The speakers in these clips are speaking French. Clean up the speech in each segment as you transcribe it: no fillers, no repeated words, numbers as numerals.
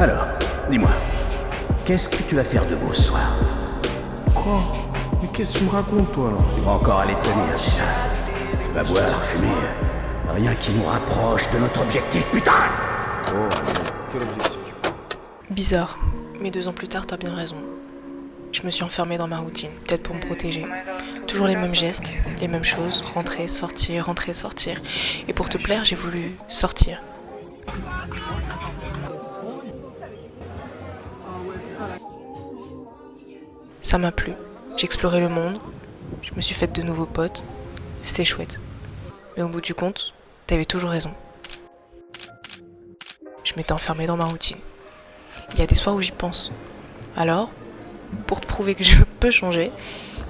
Alors, dis-moi, qu'est-ce que tu vas faire de beau ce soir? Quoi? Mais qu'est-ce que tu me racontes, toi, là? Tu vas encore aller traîner, hein, c'est ça? Tu vas boire, fumer, rien qui nous rapproche de notre objectif, putain! Oh, quel objectif tu prends? Bizarre, mais 2 ans plus tard, t'as bien raison. Je me suis enfermée dans ma routine, peut-être pour me protéger. Toujours les mêmes gestes, les mêmes choses, rentrer, sortir. Et pour te plaire, j'ai voulu sortir. Ça m'a plu. J'ai exploré le monde, je me suis faite de nouveaux potes. C'était chouette. Mais au bout du compte, t'avais toujours raison. Je m'étais enfermée dans ma routine. Il y a des soirs où j'y pense. Alors, pour te prouver que je peux changer,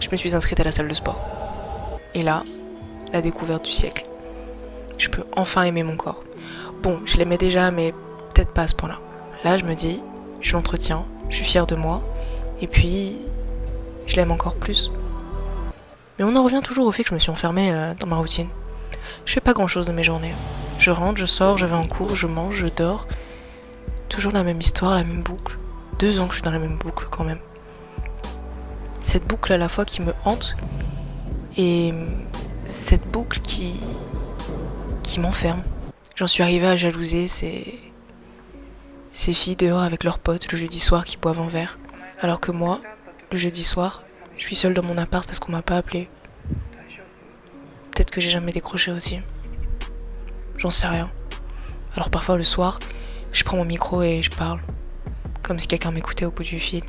je me suis inscrite à la salle de sport. Et là, la découverte du siècle. Je peux enfin aimer mon corps. Bon, je l'aimais déjà, mais peut-être pas à ce point-là. Là, je me dis, je l'entretiens, je suis fière de moi, et puis, je l'aime encore plus. Mais on en revient toujours au fait que je me suis enfermée dans ma routine. Je fais pas grand-chose de mes journées. Je rentre, je sors, je vais en cours, je mange, je dors. Toujours la même histoire, la même boucle. 2 ans que je suis dans la même boucle quand même. Cette boucle à la fois qui me hante et cette boucle qui m'enferme. J'en suis arrivée à jalouser ces filles dehors avec leurs potes le jeudi soir qui boivent un verre. Alors que moi, le jeudi soir, je suis seule dans mon appart parce qu'on m'a pas appelée. Peut-être que j'ai jamais décroché aussi. J'en sais rien. Alors parfois le soir, je prends mon micro et je parle. Comme si quelqu'un m'écoutait au bout du fil.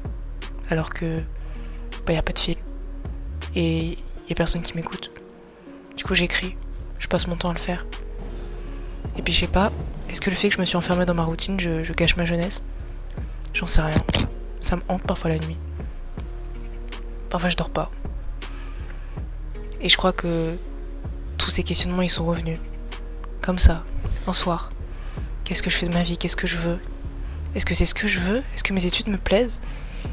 Alors que y a pas de fil. Et y a personne qui m'écoute. Du coup j'écris. Je passe mon temps à le faire. Et puis je sais pas, est-ce que le fait que je me suis enfermée dans ma routine, je gâche ma jeunesse? J'en sais rien. Ça me hante parfois la nuit. Parfois je dors pas. Et je crois que tous ces questionnements ils sont revenus. Comme ça, un soir. Qu'est-ce que je fais de ma vie? Qu'est-ce que je veux? Est-ce que c'est ce que je veux? Est-ce que mes études me plaisent?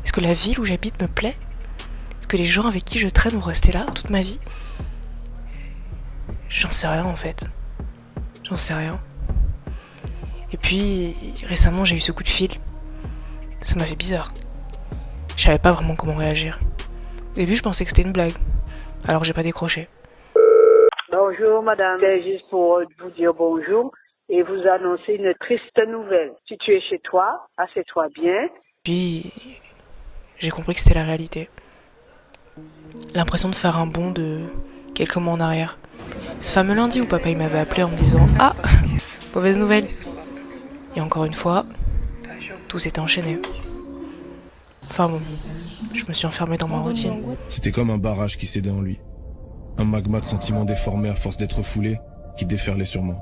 Est-ce que la ville où j'habite me plaît? Est-ce que les gens avec qui je traîne vont rester là toute ma vie? J'en sais rien en fait. J'en sais rien. Et puis récemment j'ai eu ce coup de fil. Ça m'a fait bizarre. Je savais pas vraiment comment réagir. Au début je pensais que c'était une blague. Alors j'ai pas décroché. Bonjour madame, c'est juste pour vous dire bonjour et vous annoncer une triste nouvelle. Si tu es chez toi, assieds-toi bien. Puis j'ai compris que c'était la réalité. L'impression de faire un bond de quelques mois en arrière. Ce fameux lundi où papa il m'avait appelé en me disant « Ah, mauvaise nouvelle !» Et encore une fois, tout s'était enchaîné. Enfin bon, je me suis enfermée dans ma routine. C'était comme un barrage qui cédait en lui. Un magma de sentiments déformés à force d'être foulé, qui déferlait sur moi.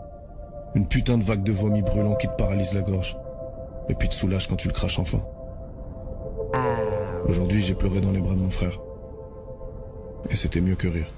Une putain de vague de vomi brûlant qui te paralyse la gorge. Et puis te soulage quand tu le craches enfin. Aujourd'hui, j'ai pleuré dans les bras de mon frère. Et c'était mieux que rire.